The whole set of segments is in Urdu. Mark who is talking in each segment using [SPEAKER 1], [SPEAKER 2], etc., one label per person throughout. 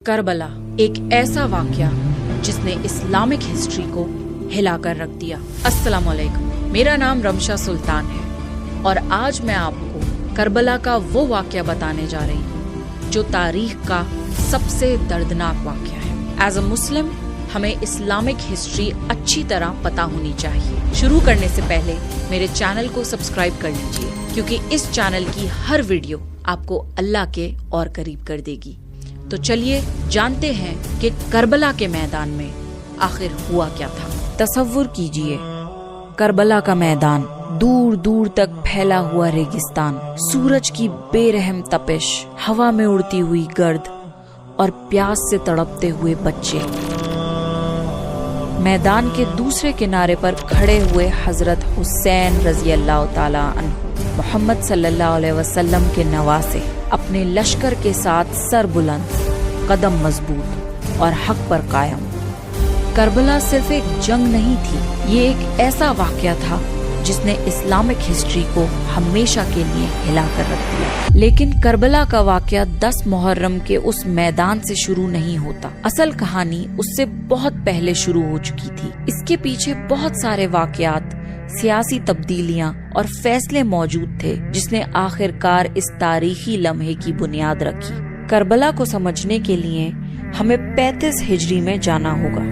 [SPEAKER 1] کربلا ایک ایسا واقعہ جس نے اسلامک ہسٹری کو ہلا کر رکھ دیا۔ السلام علیکم، میرا نام رمشا سلطان ہے اور آج میں آپ کو کربلا کا وہ واقعہ بتانے جا رہی ہوں جو تاریخ کا سب سے دردناک واقعہ ہے۔ ایز اے مسلم ہمیں اسلامک ہسٹری اچھی طرح پتہ ہونی چاہیے۔ شروع کرنے سے پہلے میرے چینل کو سبسکرائب کر لیجیے کیونکہ اس چینل کی ہر ویڈیو آپ کو اللہ کے اور قریب کر دے گی۔ تو چلیے جانتے ہیں کہ کربلا کے میدان میں آخر ہوا کیا تھا۔ تصور کیجئے کربلا کا میدان، دور دور تک پھیلا ہوا ریگستان، سورج کی بے رحم تپش، ہوا میں اڑتی ہوئی گرد اور پیاس سے تڑپتے ہوئے بچے۔ میدان کے دوسرے کنارے پر کھڑے ہوئے حضرت حسین رضی اللہ تعالی عنہ، محمد صلی اللہ علیہ وسلم کے نواسے، اپنے لشکر کے ساتھ سر بلند، قدم مضبوط اور حق پر قائم۔ کربلا صرف ایک جنگ نہیں تھی، یہ ایک ایسا واقعہ تھا جس نے اسلامک ہسٹری کو ہمیشہ کے لیے ہلا کر رکھ دیا۔ لیکن کربلا کا واقعہ 10 محرم کے اس میدان سے شروع نہیں ہوتا۔ اصل کہانی اس سے بہت پہلے شروع ہو چکی تھی۔ اس کے پیچھے بہت سارے واقعات، سیاسی تبدیلیاں اور فیصلے موجود تھے جس نے آخر کار اس تاریخی لمحے کی بنیاد رکھی۔ کربلا کو سمجھنے کے لیے ہمیں 35 ہجری میں جانا ہوگا۔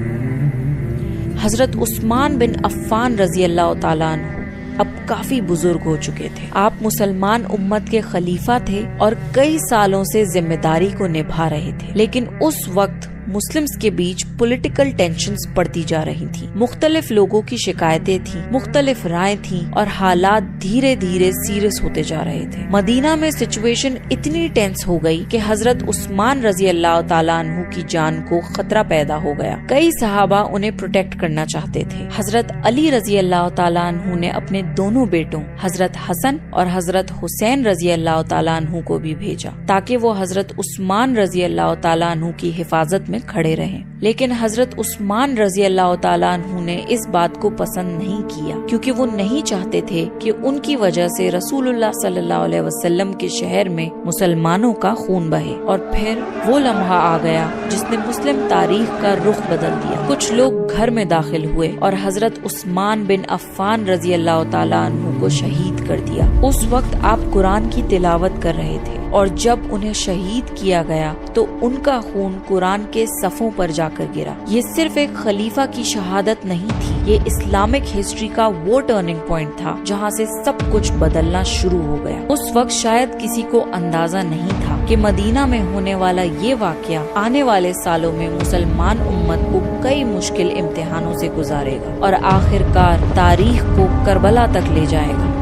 [SPEAKER 1] حضرت عثمان بن عفان رضی اللہ تعالیٰ عنہ اب کافی بزرگ ہو چکے تھے۔ آپ مسلمان امت کے خلیفہ تھے اور کئی سالوں سے ذمہ داری کو نبھا رہے تھے، لیکن اس وقت مسلمز کے بیچ پولیٹیکل ٹینشنز بڑھتی جا رہی تھیں، مختلف لوگوں کی شکایتیں تھیں، مختلف رائے تھیں اور حالات دھیرے دھیرے سیریس ہوتے جا رہے تھے۔ مدینہ میں سچویشن اتنی ٹینس ہو گئی کہ حضرت عثمان رضی اللہ تعالیٰ عنہ کی جان کو خطرہ پیدا ہو گیا۔ کئی صحابہ انہیں پروٹیکٹ کرنا چاہتے تھے۔ حضرت علی رضی اللہ تعالیٰ عنہ نے اپنے دونوں بیٹوں حضرت حسن اور حضرت حسین رضی اللہ تعالیٰ عنہ کو بھی بھیجا تاکہ وہ حضرت عثمان رضی اللہ تعالیٰ عنہ کی حفاظت میں کھڑے رہیں، لیکن حضرت عثمان رضی اللہ تعالیٰ عنہ نے اس بات کو پسند نہیں کیا کیونکہ وہ نہیں چاہتے تھے کہ ان کی وجہ سے رسول اللہ صلی اللہ علیہ وسلم کے شہر میں مسلمانوں کا خون بہے۔ اور پھر وہ لمحہ آ گیا جس نے مسلم تاریخ کا رخ بدل دیا۔ کچھ لوگ گھر میں داخل ہوئے اور حضرت عثمان بن عفان رضی اللہ تعالیٰ عنہ کو شہید کر دیا۔ اس وقت آپ قرآن کی تلاوت کر رہے تھے اور جب انہیں شہید کیا گیا تو ان کا خون قرآن کے صفوں پر جا کر گرا۔ یہ صرف ایک خلیفہ کی شہادت نہیں تھی، یہ اسلامک ہسٹری کا وہ ٹرننگ پوائنٹ تھا جہاں سے سب کچھ بدلنا شروع ہو گیا۔ اس وقت شاید کسی کو اندازہ نہیں تھا کہ مدینہ میں ہونے والا یہ واقعہ آنے والے سالوں میں مسلمان امت کو کئی مشکل امتحانوں سے گزارے گا اور آخر کار تاریخ کو کربلا تک لے جائے گا۔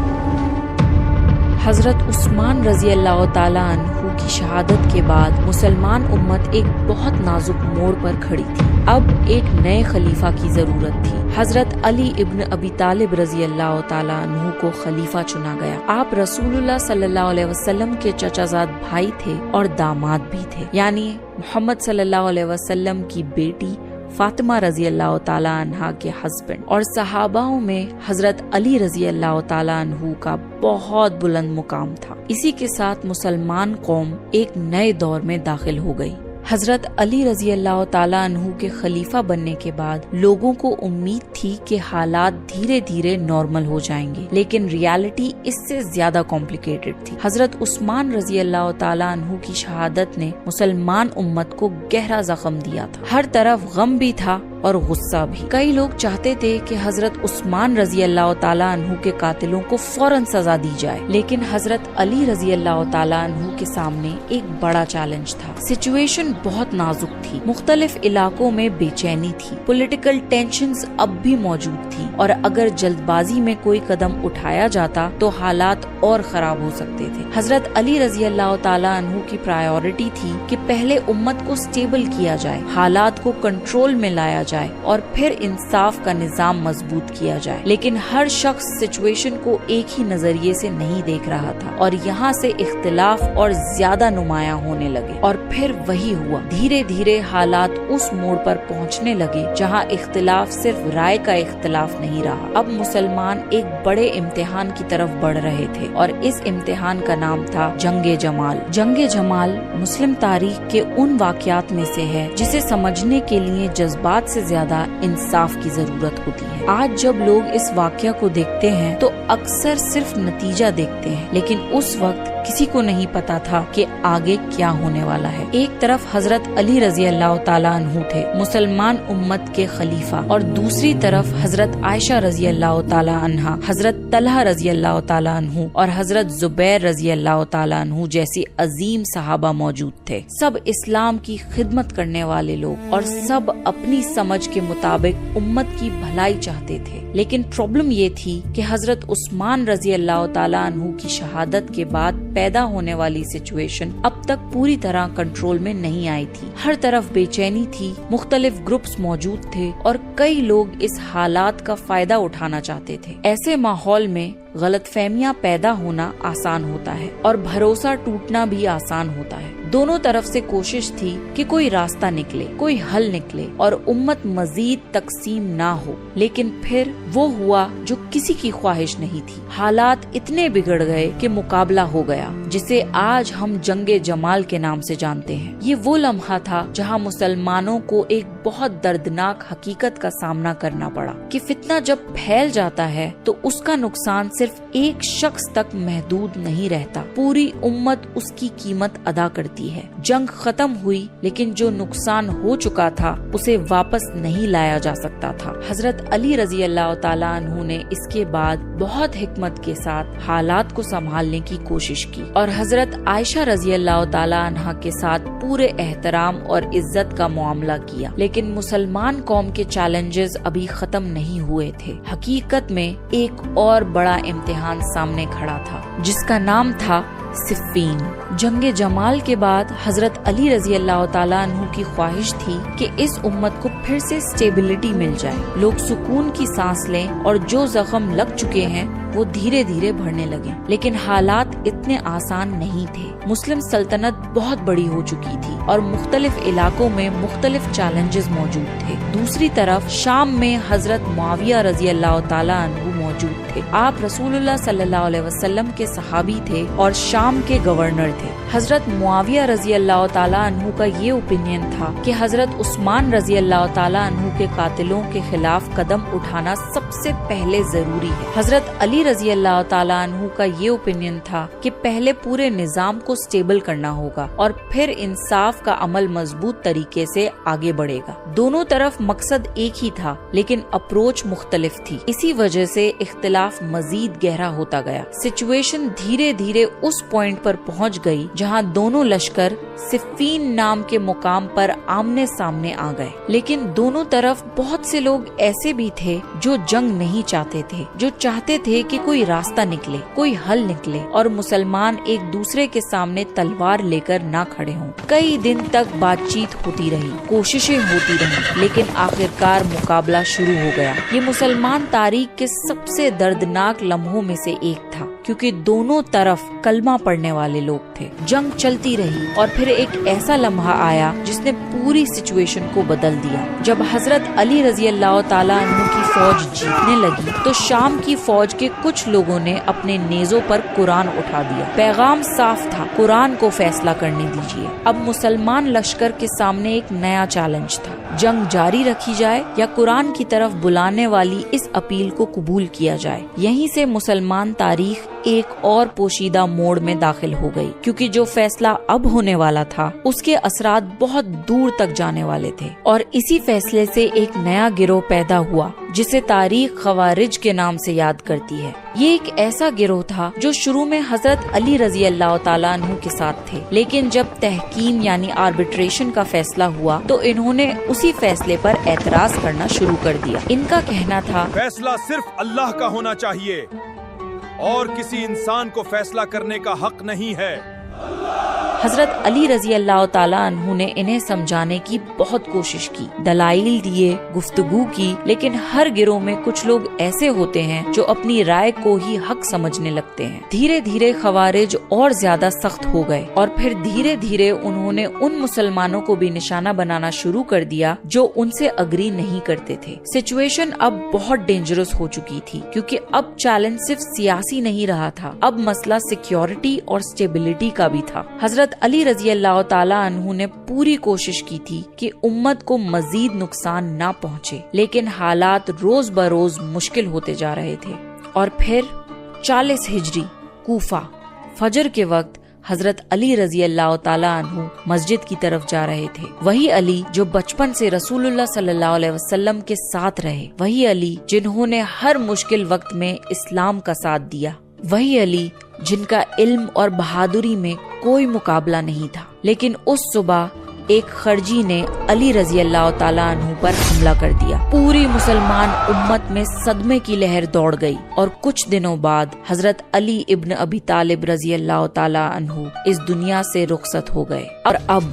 [SPEAKER 1] حضرت عثمان رضی اللہ تعالیٰ عنہ کی شہادت کے بعد مسلمان امت ایک بہت نازک موڑ پر کھڑی تھی۔ اب ایک نئے خلیفہ کی ضرورت تھی۔ حضرت علی ابن ابی طالب رضی اللہ تعالیٰ عنہ کو خلیفہ چنا گیا۔ آپ رسول اللہ صلی اللہ علیہ وسلم کے چچا زاد بھائی تھے اور داماد بھی تھے، یعنی محمد صلی اللہ علیہ وسلم کی بیٹی فاطمہ رضی اللہ تعالیٰ عنہ کے ہسبینڈ، اور صحاباؤں میں حضرت علی رضی اللہ تعالیٰ عنہ کا بہت بلند مقام تھا۔ اسی کے ساتھ مسلمان قوم ایک نئے دور میں داخل ہو گئی۔ حضرت علی رضی اللہ تعالیٰ عنہ کے خلیفہ بننے کے بعد لوگوں کو امید تھی کہ حالات دھیرے دھیرے نارمل ہو جائیں گے، لیکن ریالٹی اس سے زیادہ کمپلیکیٹڈ تھی۔ حضرت عثمان رضی اللہ تعالیٰ عنہ کی شہادت نے مسلمان امت کو گہرا زخم دیا تھا۔ ہر طرف غم بھی تھا اور غصہ بھی۔ کئی لوگ چاہتے تھے کہ حضرت عثمان رضی اللہ تعالیٰ عنہ کے قاتلوں کو فوراً سزا دی جائے، لیکن حضرت علی رضی اللہ تعالیٰ عنہ کے سامنے ایک بڑا چیلنج تھا۔ سچویشن بہت نازک تھی، مختلف علاقوں میں بے چینی تھی، پولیٹیکل ٹینشنز اب بھی موجود تھی اور اگر جلد بازی میں کوئی قدم اٹھایا جاتا تو حالات اور خراب ہو سکتے تھے۔ حضرت علی رضی اللہ تعالیٰ عنہ کی پرائیورٹی تھی کہ پہلے امت کو سٹیبل کیا جائے، حالات کو کنٹرول میں لایا جائے جائے اور پھر انصاف کا نظام مضبوط کیا جائے۔ لیکن ہر شخص سچویشن کو ایک ہی نظریے سے نہیں دیکھ رہا تھا اور یہاں سے اختلاف اور زیادہ نمایاں ہونے لگے۔ اور پھر وہی ہوا، دھیرے دھیرے حالات اس موڑ پر پہنچنے لگے جہاں اختلاف صرف رائے کا اختلاف نہیں رہا۔ اب مسلمان ایک بڑے امتحان کی طرف بڑھ رہے تھے اور اس امتحان کا نام تھا جنگ جمال۔ جنگ جمال مسلم تاریخ کے ان واقعات میں سے ہے جسے سمجھنے کے لیے جذبات سے زیادہ انصاف کی ضرورت ہوتی ہے۔ آج جب لوگ اس واقعہ کو دیکھتے ہیں تو اکثر صرف نتیجہ دیکھتے ہیں، لیکن اس وقت کسی کو نہیں پتا تھا کہ آگے کیا ہونے والا ہے۔ ایک طرف حضرت علی رضی اللہ تعالیٰ عنہ تھے، مسلمان امت کے خلیفہ، اور دوسری طرف حضرت عائشہ رضی اللہ تعالیٰ عنہا، حضرت طلحہ رضی اللہ تعالیٰ عنہ اور حضرت زبیر رضی اللہ تعالیٰ عنہ جیسی عظیم صحابہ موجود تھے۔ سب اسلام کی خدمت کرنے والے لوگ اور سب اپنی سمجھ کے مطابق امت کی بھلائی چاہتے تھے۔ لیکن پرابلم یہ تھی کہ حضرت عثمان رضی اللہ تعالیٰ عنہ کی شہادت کے بعد پیدا ہونے والی سچویشن اب تک پوری طرح کنٹرول میں نہیں آئی تھی۔ ہر طرف بے چینی تھی، مختلف گروپس موجود تھے اور کئی لوگ اس حالات کا فائدہ اٹھانا چاہتے تھے۔ ایسے ماحول میں غلط فہمیاں پیدا ہونا آسان ہوتا ہے اور بھروسہ ٹوٹنا بھی آسان ہوتا ہے۔ دونوں طرف سے کوشش تھی کہ کوئی راستہ نکلے، کوئی حل نکلے اور امت مزید تقسیم نہ ہو، لیکن پھر وہ ہوا جو کسی کی خواہش نہیں تھی۔ حالات اتنے بگڑ گئے کہ مقابلہ ہو گیا، جسے آج ہم جنگ جمال کے نام سے جانتے ہیں۔ یہ وہ لمحہ تھا جہاں مسلمانوں کو ایک بہت دردناک حقیقت کا سامنا کرنا پڑا کہ فتنہ جب پھیل جاتا ہے تو اس کا نقصان صرف ایک شخص تک محدود نہیں رہتا، پوری امت اس کی قیمت ادا کرتی ہے۔ جنگ ختم ہوئی، لیکن جو نقصان ہو چکا تھا اسے واپس نہیں لایا جا سکتا تھا۔ حضرت علی رضی اللہ تعالیٰ عنہ نے اس کے بعد بہت حکمت کے ساتھ حالات کو سنبھالنے کی کوشش کی اور حضرت عائشہ رضی اللہ تعالیٰ عنہ کے ساتھ پورے احترام اور عزت کا معاملہ کیا۔ لیکن مسلمان قوم کے چیلنجز ابھی ختم نہیں ہوئے تھے۔ حقیقت میں ایک اور بڑا امتحان سامنے کھڑا تھا جس کا نام تھا صفین۔ جنگ جمال کے بعد حضرت علی رضی اللہ تعالیٰ عنہ کی خواہش تھی کہ اس امت کو پھر سے اسٹیبلٹی مل جائے، لوگ سکون کی سانس لیں اور جو زخم لگ چکے ہیں وہ دھیرے دھیرے بڑھنے لگے۔ لیکن حالات اتنے آسان نہیں تھے۔ مسلم سلطنت بہت بڑی ہو چکی تھی اور مختلف علاقوں میں مختلف چیلنجز موجود تھے۔ دوسری طرف شام میں حضرت معاویہ رضی اللہ تعالیٰ عنہ موجود تھے۔ آپ رسول اللہ صلی اللہ علیہ وسلم کے صحابی تھے اور شام کے گورنر تھے۔ حضرت معاویہ رضی اللہ تعالیٰ عنہ کا یہ اوپینین تھا کہ حضرت عثمان رضی اللہ تعالیٰ عنہ کے قاتلوں کے خلاف قدم اٹھانا سب سے پہلے ضروری ہے۔ حضرت علی رضی اللہ تعالیٰ عنہ کا یہ اوپینین تھا کہ پہلے پورے نظام کو سٹیبل کرنا ہوگا اور پھر انصاف کا عمل مضبوط طریقے سے آگے بڑھے گا۔ دونوں طرف مقصد ایک ہی تھا، لیکن اپروچ مختلف تھی۔ اسی وجہ سے اختلاف مزید گہرا ہوتا گیا۔ سچویشن دھیرے دھیرے اس پوائنٹ پر پہنچ گئی جہاں دونوں لشکر صفین نام کے مقام پر آمنے سامنے آ گئے۔ لیکن دونوں طرف بہت سے لوگ ایسے بھی تھے جو جنگ نہیں چاہتے تھے، جو چاہتے تھے کہ کوئی راستہ نکلے، کوئی حل نکلے اور مسلمان ایک دوسرے کے سامنے تلوار لے کر نہ کھڑے ہوں۔ کئی دن تک بات چیت ہوتی رہی، کوششیں ہوتی رہی، لیکن آخرکار مقابلہ شروع ہو گیا۔ یہ مسلمان تاریخ کے سب سے دردناک لمحوں میں سے ایک تھا، کیونکہ دونوں طرف کلمہ پڑھنے والے لوگ تھے۔ جنگ چلتی رہی اور پھر ایک ایسا لمحہ آیا جس نے پوری سچویشن کو بدل دیا۔ جب حضرت علی رضی اللہ تعالیٰ عنہ کی فوج جیتنے لگی تو شام کی فوج کے کچھ لوگوں نے اپنے نیزوں پر قرآن اٹھا دیا۔ پیغام صاف تھا، قرآن کو فیصلہ کرنے دیجیے۔ اب مسلمان لشکر کے سامنے ایک نیا چیلنج تھا، جنگ جاری رکھی جائے یا قرآن کی طرف بلانے والی اس اپیل کو قبول کیا جائے۔ یہیں سے مسلمان تاریخ ایک اور پوشیدہ موڑ میں داخل ہو گئی، کیونکہ جو فیصلہ اب ہونے والا تھا اس کے اثرات بہت دور تک جانے والے تھے، اور اسی فیصلے سے ایک نیا گروہ پیدا ہوا جسے تاریخ خوارج کے نام سے یاد کرتی ہے۔ یہ ایک ایسا گروہ تھا جو شروع میں حضرت علی رضی اللہ تعالیٰ عنہ کے ساتھ تھے، لیکن جب تحکیم یعنی آربیٹریشن کا فیصلہ ہوا تو انہوں نے اسی فیصلے پر اعتراض کرنا شروع کر دیا۔ ان کا کہنا تھا
[SPEAKER 2] فیصلہ صرف اللہ کا ہونا چاہیے اور کسی انسان کو فیصلہ کرنے کا حق نہیں ہے۔
[SPEAKER 1] حضرت علی رضی اللہ تعالیٰ عنہ نے انہیں سمجھانے کی بہت کوشش کی، دلائل دیے، گفتگو کی، لیکن ہر گروہ میں کچھ لوگ ایسے ہوتے ہیں جو اپنی رائے کو ہی حق سمجھنے لگتے ہیں۔ دھیرے دھیرے خوارج اور زیادہ سخت ہو گئے اور پھر دھیرے دھیرے انہوں نے ان مسلمانوں کو بھی نشانہ بنانا شروع کر دیا جو ان سے اگری نہیں کرتے تھے۔ سچویشن اب بہت ڈینجرس ہو چکی تھی کیونکہ اب چیلنج صرف سیاسی نہیں رہا تھا، اب مسئلہ سیکیورٹی اور سٹیبلٹی کا بھی تھا۔ حضرت علی رضی اللہ تعالیٰ عنہ نے پوری کوشش کی تھی کہ امت کو مزید نقصان نہ پہنچے، لیکن حالات روز بروز مشکل ہوتے جا رہے تھے۔ اور پھر 40 ہجری کوفہ، فجر کے وقت حضرت علی رضی اللہ تعالیٰ عنہ مسجد کی طرف جا رہے تھے۔ وہی علی جو بچپن سے رسول اللہ صلی اللہ علیہ وسلم کے ساتھ رہے، وہی علی جنہوں نے ہر مشکل وقت میں اسلام کا ساتھ دیا، وہی علی جن کا علم اور بہادری میں کوئی مقابلہ نہیں تھا، لیکن اس صبح ایک خرجی نے علی رضی اللہ تعالیٰ عنہ پر حملہ کر دیا۔ پوری مسلمان امت میں صدمے کی لہر دوڑ گئی اور کچھ دنوں بعد حضرت علی ابن ابی طالب رضی اللہ تعالیٰ عنہ اس دنیا سے رخصت ہو گئے، اور اب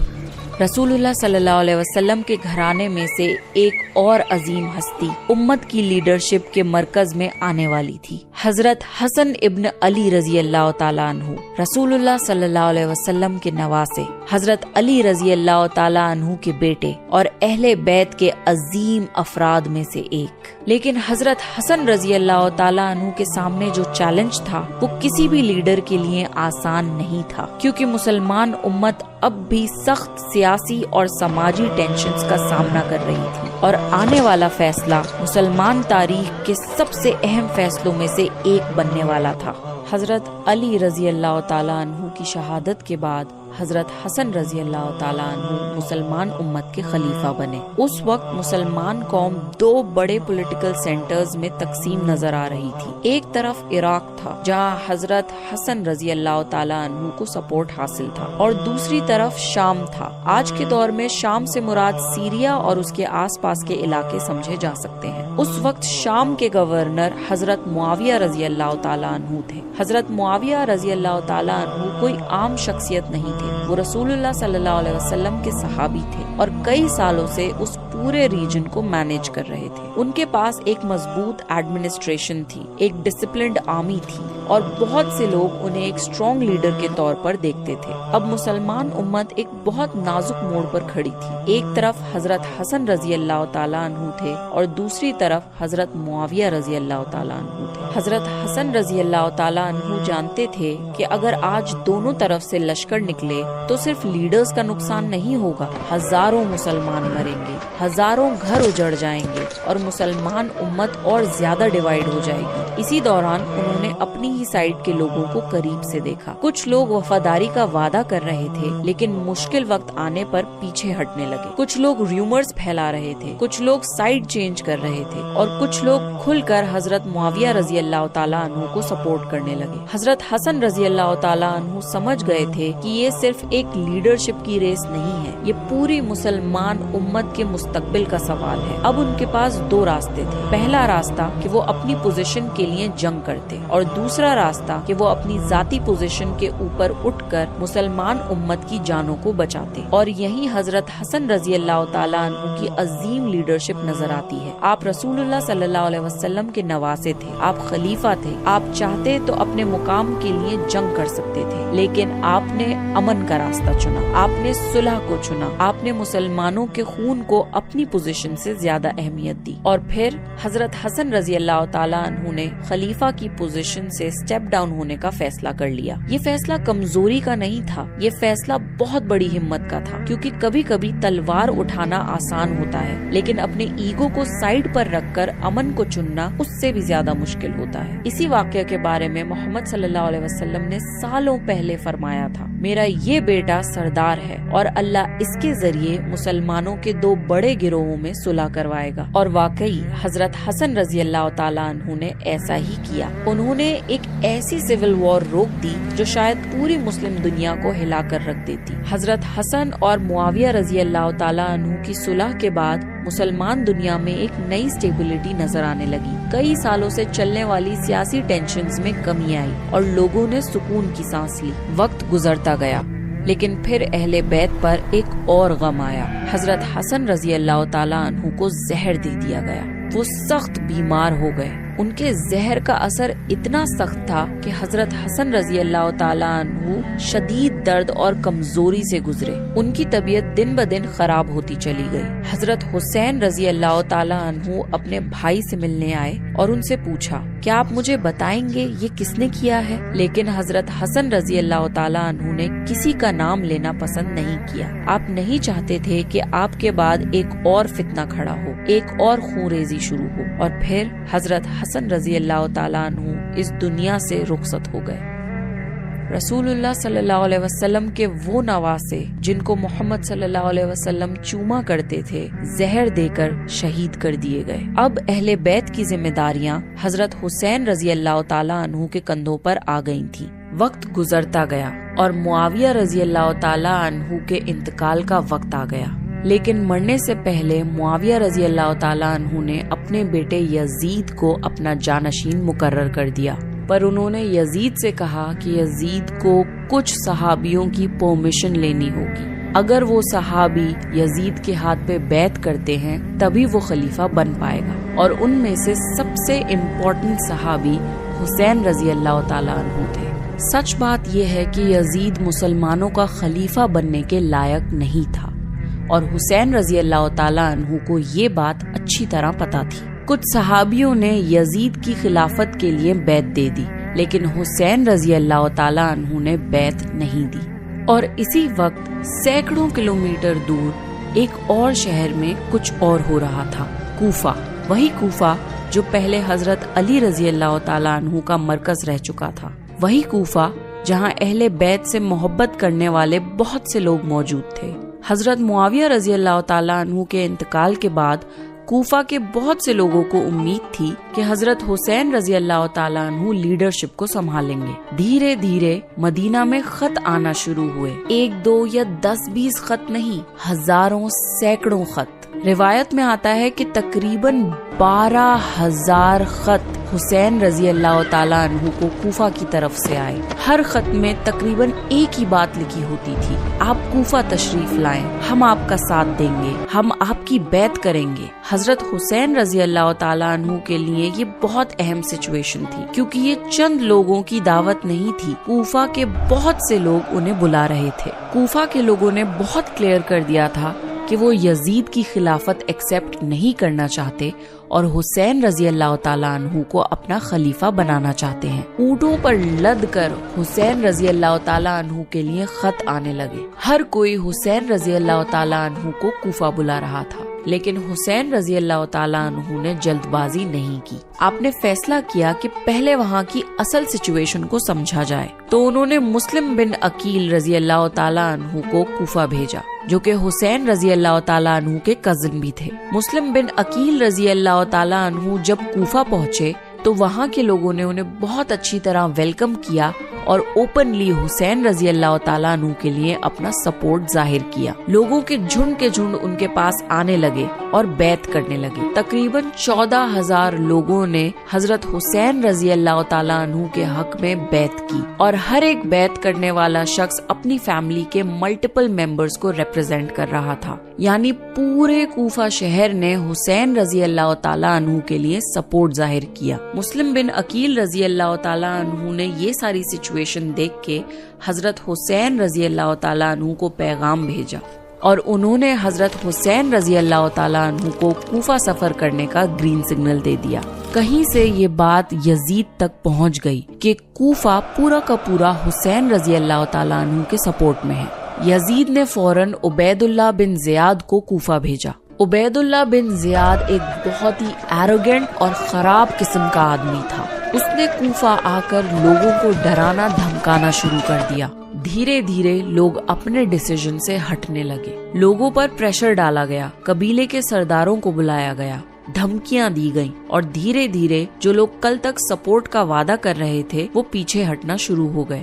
[SPEAKER 1] رسول اللہ صلی اللہ علیہ وسلم کے گھرانے میں سے ایک اور عظیم ہستی امت کی لیڈرشپ کے مرکز میں آنے والی تھی، حضرت حسن ابن علی رضی اللہ تعالیٰ عنہ، رسول اللہ صلی اللہ علیہ وسلم کے نواسے، حضرت علی رضی اللہ تعالیٰ عنہ کے بیٹے اور اہل بیت کے عظیم افراد میں سے ایک۔ لیکن حضرت حسن رضی اللہ تعالیٰ عنہ کے سامنے جو چیلنج تھا وہ کسی بھی لیڈر کے لیے آسان نہیں تھا، کیونکہ مسلمان امت اب بھی سخت سیاسی اور سماجی ٹینشنز کا سامنا کر رہی تھی، اور آنے والا فیصلہ مسلمان تاریخ کے سب سے اہم فیصلوں میں سے ایک بننے والا تھا۔ حضرت علی رضی اللہ تعالیٰ عنہ کی شہادت کے بعد حضرت حسن رضی اللہ تعالیٰ عنہ مسلمان امت کے خلیفہ بنے۔ اس وقت مسلمان قوم دو بڑے پولیٹیکل سینٹرز میں تقسیم نظر آ رہی تھی۔ ایک طرف عراق تھا جہاں حضرت حسن رضی اللہ تعالیٰ عنہ کو سپورٹ حاصل تھا، اور دوسری طرف شام تھا۔ آج کے دور میں شام سے مراد سیریا اور اس کے آس پاس کے علاقے سمجھے جا سکتے ہیں۔ اس وقت شام کے گورنر حضرت معاویہ رضی اللہ تعالیٰ عنہ تھے۔ حضرت معاویہ رضی اللہ تعالیٰ عنہ کوئی عام شخصیت نہیں تھے، وہ رسول اللہ صلی اللہ علیہ وسلم کے صحابی تھے اور کئی سالوں سے اس پورے ریجن کو مینیج کر رہے تھے۔ ان کے پاس ایک مضبوط ایڈمنسٹریشن تھی، ایک ڈسپلنڈ آرمی تھی، اور بہت سے لوگ انہیں ایک اسٹرانگ لیڈر کے طور پر دیکھتے تھے۔ اب مسلمان امت ایک بہت نازک موڑ پر کھڑی تھی۔ ایک طرف حضرت حسن رضی اللہ تعالیٰ عنہ تھے اور دوسری طرف حضرت معاویہ رضی اللہ تعالیٰ عنہ تھے۔ حضرت حسن رضی اللہ تعالیٰ عنہ جانتے تھے کہ اگر آج دونوں طرف سے لشکر نکلے تو صرف لیڈرز کا نقصان نہیں ہوگا، ہزاروں مسلمان مریں گے، ہزاروں گھر اجڑ جائیں گے اور مسلمان امت اور زیادہ ڈیوائیڈ ہو جائے گی۔ اسی دوران انہوں نے اپنی ہی سائڈ کے لوگوں کو قریب سے دیکھا۔ کچھ لوگ وفاداری کا وعدہ کر رہے تھے لیکن مشکل وقت آنے پر پیچھے ہٹنے لگے۔ کچھ لوگ ریومرز پھیلا رہے تھے، کچھ لوگ سائڈ چینج کر رہے تھے، اور کچھ لوگ کھل کر حضرت معاویہ رضی اللہ تعالیٰ عنہ کو سپورٹ کرنے لگے۔ حضرت حسن رضی اللہ تعالیٰ عنہ سمجھ گئے تھے کہ یہ صرف ایک لیڈرشپ کی ریس نہیں ہے، یہ پوری مسلمان امت کے مستقبل کا سوال ہے۔ اب ان کے پاس دو راستے تھے، پہلا راستہ کہ وہ اپنی پوزیشن کے لیے جنگ کرتے، اور دوسرا راستہ کہ وہ اپنی ذاتی پوزیشن کے اوپر اٹھ کر مسلمان امت کی جانوں کو بچاتے۔ اور یہی حضرت حسن رضی اللہ تعالیٰ عنہ کی عظیم لیڈرشپ نظر آتی ہے۔ آپ رسول اللہ صلی اللہ علیہ وسلم کے نواسے تھے، آپ خلیفہ تھے، آپ چاہتے تو اپنے مقام کے لیے جنگ کر سکتے تھے، لیکن آپ نے امن کا راستہ چنا، آپ نے صلح کو چنا، آپ نے مسلمانوں کے خون کو اپنی پوزیشن سے زیادہ اہمیت دی۔ اور پھر حضرت حسن رضی اللہ تعالیٰ عنہ نے خلیفہ کی پوزیشن سے سٹیپ ڈاؤن ہونے کا فیصلہ کر لیا۔ یہ فیصلہ کمزوری کا نہیں تھا، یہ فیصلہ بہت بڑی ہمت کا تھا، کیونکہ کبھی کبھی تلوار اٹھانا آسان ہوتا ہے لیکن اپنے ایگو کو سائڈ پر رکھ کر امن کو چننا اس سے بھی زیادہ مشکل ہوتا ہے۔ اسی واقعے کے بارے میں محمد صلی اللہ علیہ وسلم نے سالوں پہلے فرمایا تھا، میرا یہ بیٹا سردار ہے اور اللہ اس کے ذریعے مسلمانوں کے دو بڑے گروہوں میں صلح کروائے گا۔ اور واقعی حضرت حسن رضی اللہ تعالیٰ عنہ نے ایسا ہی کیا۔ انہوں نے ایک ایسی سول وار روک دی جو شاید پوری مسلم دنیا کو ہلا کر رکھ دیتی۔ حضرت حسن اور معاویہ رضی اللہ تعالیٰ عنہ کی صلح کے بعد مسلمان دنیا میں ایک نئی سٹیبلٹی نظر آنے لگی۔ کئی سالوں سے چلنے والی سیاسی ٹینشنز میں کمی آئی اور لوگوں نے سکون کی سانس لی۔ وقت گزرتا گیا، لیکن پھر اہل بیت پر ایک اور غم آیا۔ حضرت حسن رضی اللہ تعالیٰ عنہ کو زہر دے دیا گیا۔ وہ سخت بیمار ہو گئے۔ ان کے زہر کا اثر اتنا سخت تھا کہ حضرت حسن رضی اللہ تعالیٰ عنہ شدید درد اور کمزوری سے گزرے۔ ان کی طبیعت دن بدن خراب ہوتی چلی گئی۔ حضرت حسین رضی اللہ تعالیٰ عنہ اپنے بھائی سے ملنے آئے اور ان سے پوچھا، کیا آپ مجھے بتائیں گے یہ کس نے کیا ہے؟ لیکن حضرت حسن رضی اللہ تعالیٰ عنہ نے کسی کا نام لینا پسند نہیں کیا۔ آپ نہیں چاہتے تھے کہ آپ کے بعد ایک اور فتنہ کھڑا ہو، ایک اور خون ریزی شروع ہو، اور پھر حضرت حسن رضی اللہ تعالیٰ عنہ اس دنیا سے رخصت ہو گئے۔ رسول اللہ صلی اللہ علیہ وسلم کے وہ نواسے جن کو محمد صلی اللہ علیہ وسلم چوما کرتے تھے، زہر دے کر شہید کر دیے گئے۔ اب اہل بیت کی ذمہ داریاں حضرت حسین رضی اللہ تعالیٰ عنہ کے کندھوں پر آ گئی تھیں۔ وقت گزرتا گیا اور معاویہ رضی اللہ تعالیٰ عنہ کے انتقال کا وقت آ گیا، لیکن مرنے سے پہلے معاویہ رضی اللہ تعالیٰ عنہ نے اپنے بیٹے یزید کو اپنا جانشین مقرر کر دیا، پر انہوں نے یزید سے کہا کہ یزید کو کچھ صحابیوں کی پرمیشن لینی ہوگی۔ اگر وہ صحابی یزید کے ہاتھ پہ بیعت کرتے ہیں تبھی وہ خلیفہ بن پائے گا، اور ان میں سے سب سے امپورٹنٹ صحابی حسین رضی اللہ تعالیٰ عنہ تھے۔ سچ بات یہ ہے کہ یزید مسلمانوں کا خلیفہ بننے کے لائق نہیں تھا، اور حسین رضی اللہ تعالیٰ عنہ کو یہ بات اچھی طرح پتا تھی۔ کچھ صحابیوں نے یزید کی خلافت کے لیے بیعت دے دی، لیکن حسین رضی اللہ تعالیٰ عنہ نے بیعت نہیں دی۔ اور اسی وقت سینکڑوں کلومیٹر دور ایک اور شہر میں کچھ اور ہو رہا تھا، کوفہ۔ وہی کوفہ جو پہلے حضرت علی رضی اللہ تعالیٰ عنہ کا مرکز رہ چکا تھا، وہی کوفہ جہاں اہل بیت سے محبت کرنے والے بہت سے لوگ موجود تھے۔ حضرت معاویہ رضی اللہ تعالیٰ عنہ کے انتقال کے بعد کوفہ کے بہت سے لوگوں کو امید تھی کہ حضرت حسین رضی اللہ تعالیٰ عنہ لیڈرشپ کو سنبھالیں گے۔ دھیرے دھیرے مدینہ میں خط آنا شروع ہوئے، 1 2 یا 10 20 خط نہیں، ہزاروں سینکڑوں خط۔ روایت میں آتا ہے کہ تقریباً 12,000 خط حسین رضی اللہ تعالیٰ عنہ کو کوفہ کی طرف سے آئے۔ ہر خط میں تقریباً ایک ہی بات لکھی ہوتی تھی، آپ کوفہ تشریف لائیں، ہم آپ کا ساتھ دیں گے، ہم آپ کی بیعت کریں گے۔ حضرت حسین رضی اللہ تعالیٰ عنہ کے لیے یہ بہت اہم سچویشن تھی، کیونکہ یہ چند لوگوں کی دعوت نہیں تھی، کوفہ کے بہت سے لوگ انہیں بلا رہے تھے۔ کوفہ کے لوگوں نے بہت کلیئر کر دیا تھا کہ وہ یزید کی خلافت ایکسپٹ نہیں کرنا چاہتے اور حسین رضی اللہ تعالیٰ عنہ کو اپنا خلیفہ بنانا چاہتے ہیں۔ اونٹوں پر لد کر حسین رضی اللہ تعالیٰ عنہ کے لیے خط آنے لگے۔ ہر کوئی حسین رضی اللہ تعالیٰ عنہ کو کوفہ بلا رہا تھا، لیکن حسین رضی اللہ تعالیٰ عنہ نے جلد بازی نہیں کی۔ آپ نے فیصلہ کیا کہ پہلے وہاں کی اصل سچویشن کو سمجھا جائے، تو انہوں نے مسلم بن عقیل رضی اللہ تعالیٰ عنہ کو کوفہ بھیجا، جو کہ حسین رضی اللہ تعالیٰ عنہ کے کزن بھی تھے۔ مسلم بن عقیل رضی اللہ تعالیٰ عنہ جب کوفہ پہنچے تو وہاں کے لوگوں نے انہیں بہت اچھی طرح ویلکم کیا اور اوپنلی حسین رضی اللہ تعالیٰ عنہ کے لیے اپنا سپورٹ ظاہر کیا۔ لوگوں کے جھنڈ ان کے پاس آنے لگے اور بیعت کرنے لگے۔ تقریباً 14,000 لوگوں نے حضرت حسین رضی اللہ تعالیٰ عنہ کے حق میں بیعت کی، اور ہر ایک بیعت کرنے والا شخص اپنی فیملی کے ملٹیپل ممبرز کو ریپرزینٹ کر رہا تھا، یعنی پورے کوفہ شہر نے حسین رضی اللہ تعالیٰ عنہ کے لیے سپورٹ ظاہر کیا۔ مسلم بن عقیل رضی اللہ تعالیٰ عنہ نے یہ ساری سچویشن دیکھ کے حضرت حسین رضی اللہ تعالیٰ عنہ کو پیغام بھیجا، اور انہوں نے حضرت حسین رضی اللہ تعالیٰ عنہ کو کوفہ سفر کرنے کا گرین سگنل دے دیا۔ کہیں سے یہ بات یزید تک پہنچ گئی کہ کوفہ پورا کا پورا حسین رضی اللہ تعالیٰ عنہ کے سپورٹ میں ہے۔ یزید نے فوراً عبید اللہ بن زیاد کو کوفہ بھیجا۔ عبید اللہ بن زیاد ایک بہت ہی ایروگینٹ اور خراب قسم کا آدمی تھا۔ اس نے کوفہ آ کر لوگوں کو ڈرانا دھمکانا شروع کر دیا۔ دھیرے دھیرے لوگ اپنے ڈیسیژن سے ہٹنے لگے، لوگوں پر پریشر ڈالا گیا، قبیلے کے سرداروں کو بلایا گیا، دھمکیاں دی گئیں، اور دھیرے دھیرے جو لوگ کل تک سپورٹ کا وعدہ کر رہے تھے وہ پیچھے ہٹنا شروع ہو گئے۔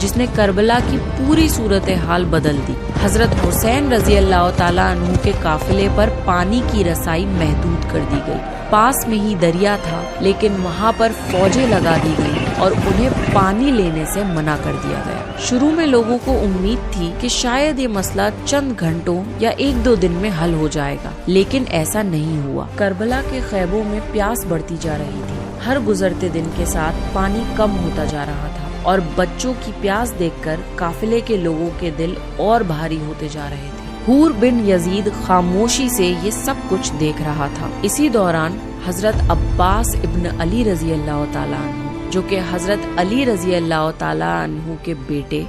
[SPEAKER 1] جس نے کربلا کی پوری صورتحال بدل دی۔ حضرت حسین رضی اللہ تعالیٰ عنہ کے قافلے پر پانی کی رسائی محدود کر دی گئی۔ پاس میں ہی دریا تھا، لیکن وہاں پر فوجیں لگا دی گئی اور انہیں پانی لینے سے منع کر دیا گیا۔ شروع میں لوگوں کو امید تھی کہ شاید یہ مسئلہ چند گھنٹوں یا 1-2 دن میں حل ہو جائے گا، لیکن ایسا نہیں ہوا۔ کربلا کے خیموں میں پیاس بڑھتی جا رہی تھی۔ ہر گزرتے دن کے ساتھ پانی کم ہوتا جا رہا تھا اور بچوں کی پیاس دیکھ کر قافلے کے لوگوں کے دل اور بھاری ہوتے جا رہے تھے۔ حور بن یزید خاموشی سے یہ سب کچھ دیکھ رہا تھا۔ اسی دوران حضرت عباس ابن علی رضی اللہ تعالیٰ عنہ، جو کہ حضرت علی رضی اللہ تعالیٰ عنہ کے بیٹے،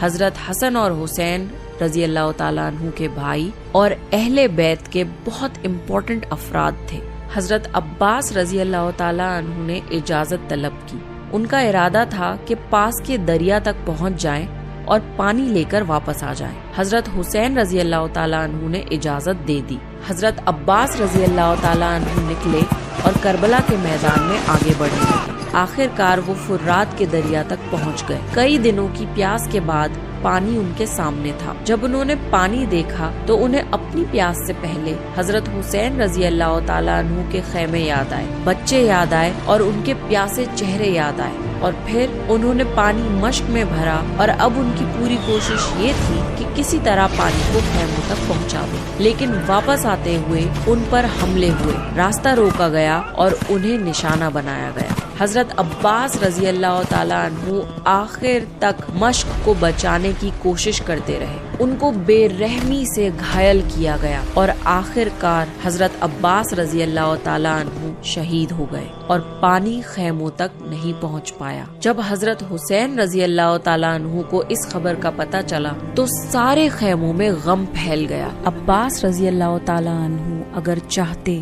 [SPEAKER 1] حضرت حسن اور حسین رضی اللہ تعالیٰ عنہ کے بھائی اور اہل بیت کے بہت امپورٹنٹ افراد تھے، حضرت عباس رضی اللہ تعالیٰ عنہ نے اجازت طلب کی۔ ان کا ارادہ تھا کہ پاس کے دریا تک پہنچ جائیں اور پانی لے کر واپس آ جائیں۔ حضرت حسین رضی اللہ تعالیٰ عنہ نے اجازت دے دی۔ حضرت عباس رضی اللہ تعالیٰ عنہ نکلے اور کربلا کے میدان میں آگے بڑھنے لگے۔ آخر کار وہ فرات کے دریا تک پہنچ گئے۔ کئی دنوں کی پیاس کے بعد پانی ان کے سامنے تھا۔ جب انہوں نے پانی دیکھا تو انہیں اپنی پیاس سے پہلے حضرت حسین رضی اللہ تعالیٰ عنہ کے خیمے یاد آئے، بچے یاد آئے اور ان کے پیاسے چہرے یاد آئے، اور پھر انہوں نے پانی مشک میں بھرا اور اب ان کی پوری کوشش یہ تھی کہ کسی طرح پانی کو خیموں تک پہنچا دیں۔ لیکن واپس آتے ہوئے ان پر حملے ہوئے، راستہ روکا گیا اور انہیں نشانہ بنایا گیا۔ حضرت عباس رضی اللہ تعالیٰ عنہ آخر تک مشک کو بچانے کی کوشش کرتے رہے۔ ان کو بے رحمی سے گھائل کیا گیا اور آخر کار حضرت عباس رضی اللہ تعالیٰ عنہ شہید ہو گئے اور پانی خیموں تک نہیں پہنچ پایا۔ جب حضرت حسین رضی اللہ تعالیٰ عنہ کو اس خبر کا پتہ چلا تو سارے خیموں میں غم پھیل گیا۔ عباس رضی اللہ تعالیٰ عنہ اگر چاہتے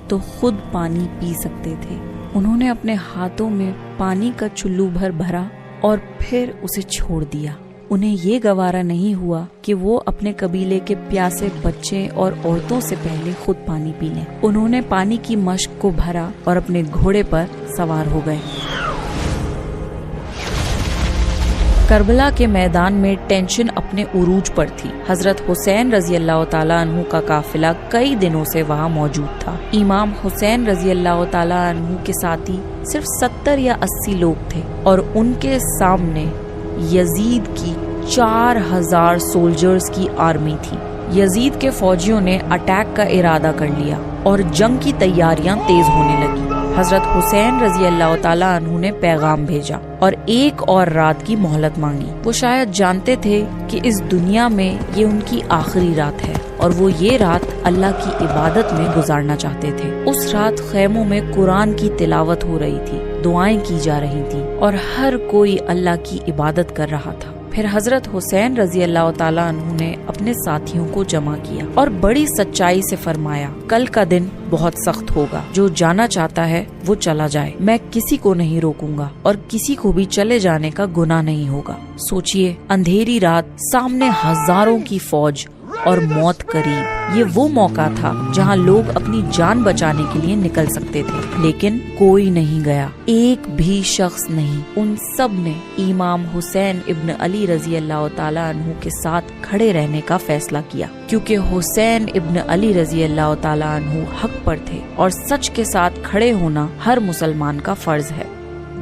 [SPEAKER 1] تو خود پانی پی سکتے تھے۔ انہوں نے اپنے ہاتھوں میں پانی کا چلو بھر بھرا اور پھر اسے چھوڑ دیا۔ انہیں یہ گوارا نہیں ہوا کہ وہ اپنے قبیلے کے پیاسے بچے اور عورتوں سے پہلے خود پانی پی لیں۔ انہوں نے پانی کی مشک کو بھرا اور اپنے گھوڑے پر سوار ہو گئے۔ کربلا کے میدان میں ٹینشن اپنے عروج پر تھی۔ حضرت حسین رضی اللہ تعالیٰ عنہ کا قافلہ کئی دنوں سے وہاں موجود تھا۔ امام حسین رضی اللہ تعالیٰ عنہ کے ساتھی صرف 70 یا 80 لوگ تھے اور ان کے سامنے یزید کی 4000 سولجرز کی آرمی تھی۔ یزید کے فوجیوں نے اٹیک کا ارادہ کر لیا اور جنگ کی تیاریاں تیز ہونے لگی۔ حضرت حسین رضی اللہ تعالیٰ عنہ نے پیغام بھیجا اور 1 اور رات کی مہلت مانگی۔ وہ شاید جانتے تھے کہ اس دنیا میں یہ ان کی آخری رات ہے اور وہ یہ رات اللہ کی عبادت میں گزارنا چاہتے تھے۔ اس رات خیموں میں قرآن کی تلاوت ہو رہی تھی، دعائیں کی جا رہی تھیں اور ہر کوئی اللہ کی عبادت کر رہا تھا۔ پھر حضرت حسین رضی اللہ تعالیٰ عنہ نے اپنے ساتھیوں کو جمع کیا اور بڑی سچائی سے فرمایا، کل کا دن بہت سخت ہوگا، جو جانا چاہتا ہے وہ چلا جائے، میں کسی کو نہیں روکوں گا اور کسی کو بھی چلے جانے کا گناہ نہیں ہوگا۔ سوچئے، اندھیری رات، سامنے ہزاروں کی فوج اور موت قریب۔ یہ وہ موقع تھا جہاں لوگ اپنی جان بچانے کے لیے نکل سکتے تھے، لیکن کوئی نہیں گیا، ایک بھی شخص نہیں۔ ان سب نے امام حسین ابن علی رضی اللہ تعالیٰ عنہ کے ساتھ کھڑے رہنے کا فیصلہ کیا، کیونکہ حسین ابن علی رضی اللہ تعالیٰ عنہ حق پر تھے اور سچ کے ساتھ کھڑے ہونا ہر مسلمان کا فرض ہے۔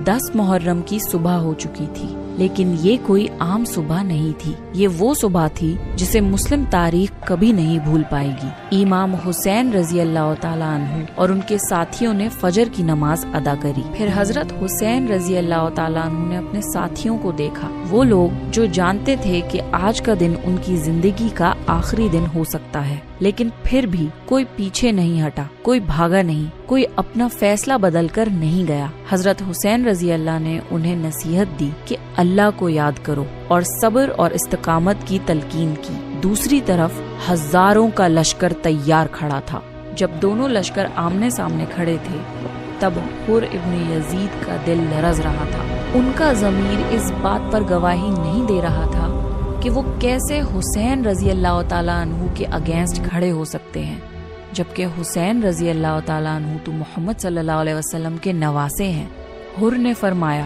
[SPEAKER 1] 10 محرم کی صبح ہو چکی تھی، لیکن یہ کوئی عام صبح نہیں تھی۔ یہ وہ صبح تھی جسے مسلم تاریخ کبھی نہیں بھول پائے گی۔ امام حسین رضی اللہ تعالیٰ عنہ اور ان کے ساتھیوں نے فجر کی نماز ادا کری۔ پھر حضرت حسین رضی اللہ تعالیٰ عنہ نے اپنے ساتھیوں کو دیکھا، وہ لوگ جو جانتے تھے کہ آج کا دن ان کی زندگی کا آخری دن ہو سکتا ہے، لیکن پھر بھی کوئی پیچھے نہیں ہٹا، کوئی بھاگا نہیں، کوئی اپنا فیصلہ بدل کر نہیں گیا۔ حضرت حسین رضی اللہ نے انہیں نصیحت دی کہ اللہ کو یاد کرو اور صبر اور استقامت کی تلقین کی۔ دوسری طرف ہزاروں کا لشکر تیار کھڑا تھا۔ جب دونوں لشکر آمنے سامنے کھڑے تھے تب حر ابن یزید کا دل لرز رہا تھا۔ ان کا ضمیر اس بات پر گواہی نہیں دے رہا تھا کہ وہ کیسے حسین رضی اللہ تعالیٰ عنہ کے اگینسٹ کھڑے ہو سکتے ہیں، جبکہ حسین رضی اللہ تعالیٰ عنہ تو محمد صلی اللہ علیہ وسلم کے نواسے ہیں۔ حر نے فرمایا،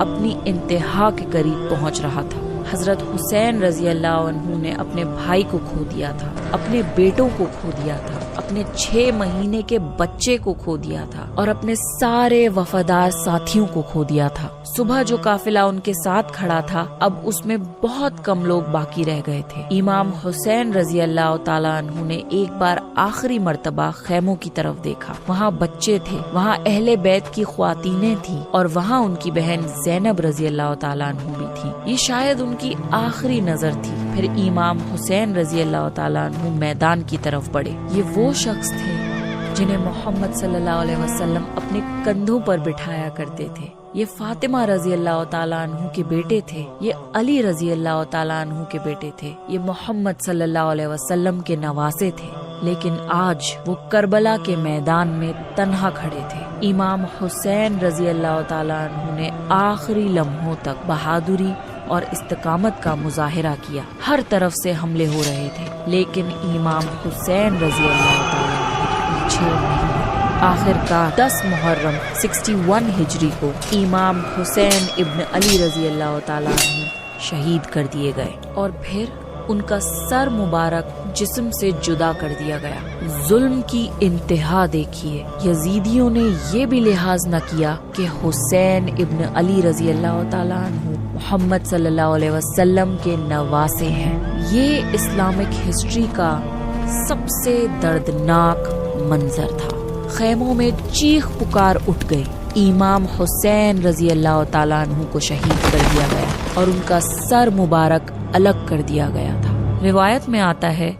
[SPEAKER 1] اپنی انتہا کے قریب پہنچ رہا تھا۔ حضرت حسین رضی اللہ عنہ نے اپنے بھائی کو کھو دیا تھا، اپنے بیٹوں کو کھو دیا تھا، اپنے 6 مہینے کے بچے کو کھو دیا تھا اور اپنے سارے وفادار ساتھیوں کو کھو دیا تھا۔ صبح جو قافلہ ان کے ساتھ کھڑا تھا اب اس میں بہت کم لوگ باقی رہ گئے تھے۔ امام حسین رضی اللہ تعالیٰ عنہ نے ایک بار آخری مرتبہ خیموں کی طرف دیکھا۔ وہاں بچے تھے، وہاں اہل بیت کی خواتینیں تھیں اور وہاں ان کی بہن زینب رضی اللہ تعالیٰ عنہ بھی تھی۔ یہ شاید ان کی آخری نظر تھی۔ پھر امام حسین رضی اللہ تعالیٰ عنہ میدان کی طرف بڑھے۔ یہ وہ شخص تھے جنہیں محمد صلی اللہ علیہ وسلم اپنے کندھوں پر بٹھایا کرتے تھے۔ یہ فاطمہ رضی اللہ تعالیٰ عنہ کے بیٹے تھے، یہ علی رضی اللہ تعالیٰ عنہ کے بیٹے تھے، یہ محمد صلی اللہ علیہ وسلم کے نواسے تھے۔ لیکن آج وہ کربلا کے میدان میں تنہا کھڑے تھے۔ امام حسین رضی اللہ تعالیٰ عنہ نے آخری لمحوں تک بہادری اور استقامت کا مظاہرہ کیا۔ ہر طرف سے حملے ہو رہے تھے لیکن امام حسین رضی اللہ تعالیٰ عنہ پیچھے نہیں۔ آخر کار 10 محرم 61 ہجری کو امام حسین ابن علی رضی اللہ تعالیٰ عنہ شہید کر دیے گئے اور پھر ان کا سر مبارک جسم سے جدا کر دیا گیا۔ ظلم کی انتہا دیکھیے، یزیدیوں نے یہ بھی لحاظ نہ کیا کہ حسین ابن علی رضی اللہ تعالیٰ عنہ محمد صلی اللہ علیہ وسلم کے نواسے ہیں۔ یہ اسلامک ہسٹری کا سب سے دردناک منظر تھا۔ خیموں میں چیخ پکار اٹھ گئی۔ امام حسین رضی اللہ تعالیٰ عنہ کو شہید کر دیا گیا اور ان کا سر مبارک الگ کر دیا گیا تھا۔ روایت میں آتا ہے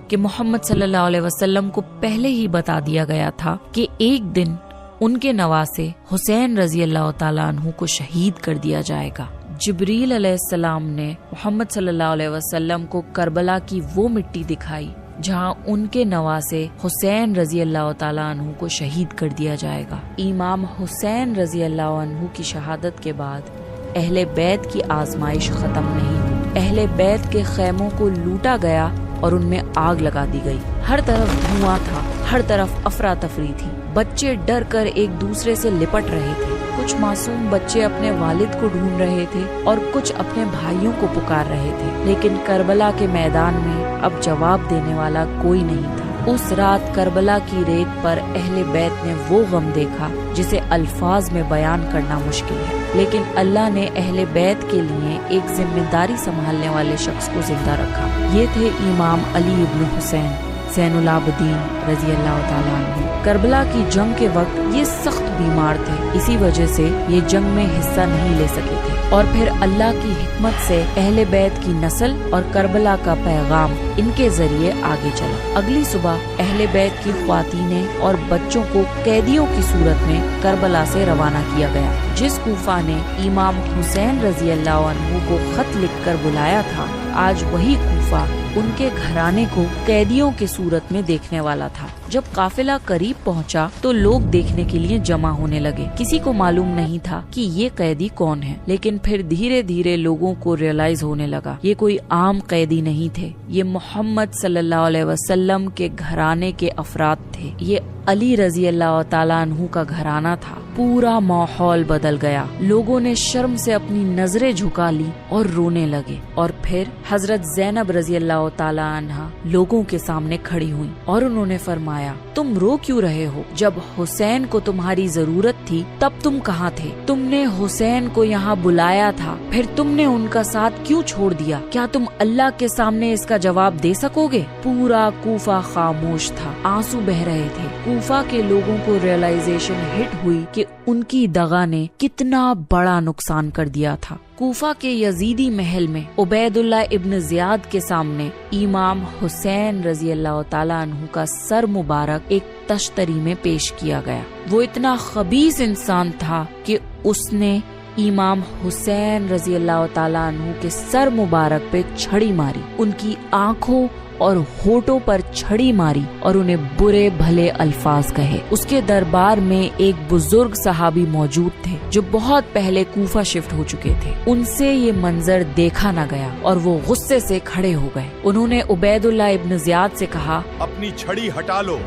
[SPEAKER 1] کہ محمد صلی اللہ علیہ وسلم کو پہلے ہی بتا دیا گیا تھا کہ ایک دن ان کے نواسے حسین رضی اللہ تعالیٰ عنہ کو شہید کر دیا جائے گا۔ جبریل علیہ السلام نے محمد صلی اللہ علیہ وسلم کو کربلا کی وہ مٹی دکھائی جہاں ان کے نواسے حسین رضی اللہ تعالیٰ عنہ کو شہید کر دیا جائے گا۔ امام حسین رضی اللہ عنہ کی شہادت کے بعد اہل بیت کی آزمائش ختم نہیں ہوئی۔ اہل بیت کے خیموں کو لوٹا گیا اور ان میں آگ لگا دی گئی۔ ہر طرف دھواں تھا، ہر طرف افراتفری تھی۔ بچے ڈر کر ایک دوسرے سے لپٹ رہے تھے۔ کچھ معصوم بچے اپنے والد کو ڈھونڈ رہے تھے اور کچھ اپنے بھائیوں کو پکار رہے تھے، لیکن کربلا کے میدان میں اب جواب دینے والا کوئی نہیں تھا۔ اس رات کربلا کی ریت پر اہل بیت نے وہ غم دیکھا جسے الفاظ میں بیان کرنا مشکل ہے، لیکن اللہ نے اہل بیت کے لیے ایک ذمہ داری سنبھالنے والے شخص کو زندہ رکھا۔ یہ تھے امام علی ابن حسین زین العابدین رضی اللہ تعالیٰ عنہ۔ کربلا کی جنگ کے وقت یہ سخت بیمار تھے، اسی وجہ سے یہ جنگ میں حصہ نہیں لے سکے تھے، اور پھر اللہ کی حکمت سے اہل بیت کی نسل اور کربلا کا پیغام ان کے ذریعے آگے چلا۔ اگلی صبح اہل بیت کی خواتینیں اور بچوں کو قیدیوں کی صورت میں کربلا سے روانہ کیا گیا۔ جس کوفہ نے امام حسین رضی اللہ عنہ کو خط لکھ کر بلایا تھا، آج وہی کوفہ ان کے گھرانے کو قیدیوں کی صورت میں دیکھنے والا تھا۔ جب قافلہ قریب پہنچا تو لوگ دیکھنے کے لیے جمع ہونے لگے۔ کسی کو معلوم نہیں تھا کہ یہ قیدی کون ہے، لیکن پھر دھیرے دھیرے لوگوں کو ریئلائز ہونے لگا یہ کوئی عام قیدی نہیں تھے، یہ محمد صلی اللہ علیہ وسلم کے گھرانے کے افراد تھے، یہ علی رضی اللہ تعالیٰ عنہ کا گھرانہ تھا۔ پورا ماحول بدل گیا، لوگوں نے شرم سے اپنی نظریں جھکا لی اور رونے لگے، اور پھر حضرت زینب رضی اللہ تعالیٰ عنہ لوگوں کے سامنے کھڑی ہوئی اور انہوں نے فرمایا، تم رو کیوں رہے ہو؟ جب حسین کو تمہاری ضرورت تھی تب تم کہاں تھے؟ تم نے حسین کو یہاں بلایا تھا، پھر تم نے ان کا ساتھ کیوں چھوڑ دیا؟ کیا تم اللہ کے سامنے اس کا جواب دے سکو گے؟ پورا کوفہ خاموش تھا، آنسو بہ رہے تھے۔ کوفہ کے لوگوں کو ریئلائزیشن ہٹ ہوئی کہ ان کی دغا نے کتنا بڑا نقصان کر دیا تھا۔ کوفہ کے یزیدی محل میں عبید اللہ ابن زیاد کے سامنے امام حسین رضی اللہ تعالیٰ عنہ کا سر مبارک ایک تشتری میں پیش کیا گیا۔ وہ اتنا خبیث انسان تھا کہ اس نے امام حسین رضی اللہ تعالیٰ عنہ کے سر مبارک پہ چھڑی ماری، ان کی آنکھوں اور ہونٹوں پر چھڑی ماری اور انہیں برے بھلے الفاظ کہے۔ اس کے دربار میں ایک بزرگ صحابی موجود تھے جو بہت پہلے کوفہ شفٹ ہو چکے تھے۔ ان سے یہ منظر دیکھا نہ گیا اور وہ غصے سے کھڑے ہو گئے۔ انہوں نے عبید اللہ ابن زیاد سے کہا،
[SPEAKER 3] اپنی چھڑی ہٹا لو،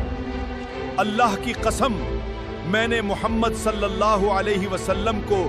[SPEAKER 3] اللہ کی قسم میں نے محمد صلی اللہ علیہ وسلم کو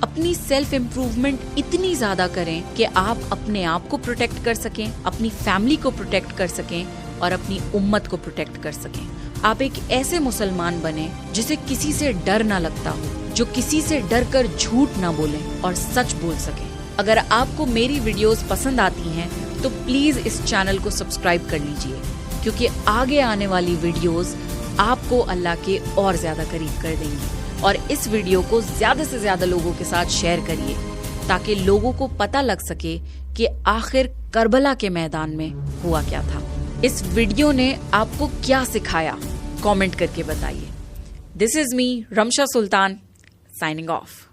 [SPEAKER 1] اپنی سیلف امپروومنٹ اتنی زیادہ کریں کہ آپ اپنے آپ کو پروٹیکٹ کر سکیں، اپنی فیملی کو پروٹیکٹ کر سکیں اور اپنی امت کو پروٹیکٹ کر سکیں۔ آپ ایک ایسے مسلمان بنیں جسے کسی سے ڈر نہ لگتا ہو، جو کسی سے ڈر کر جھوٹ نہ بولیں اور سچ بول سکیں۔ اگر آپ کو میری ویڈیوز پسند آتی ہیں تو پلیز اس چینل کو سبسکرائب کر لیجئے، کیونکہ آگے آنے والی ویڈیوز آپ کو اللہ کے اور زیادہ قریب کر دیں گی۔ اور اس ویڈیو کو زیادہ سے زیادہ لوگوں کے ساتھ شیئر کریے تاکہ لوگوں کو پتہ لگ سکے کہ آخر کربلا کے میدان میں ہوا کیا تھا۔ اس ویڈیو نے آپ کو کیا سکھایا، کامنٹ کر کے بتائیے۔ دس از می رمشا سلطان، سائننگ آف۔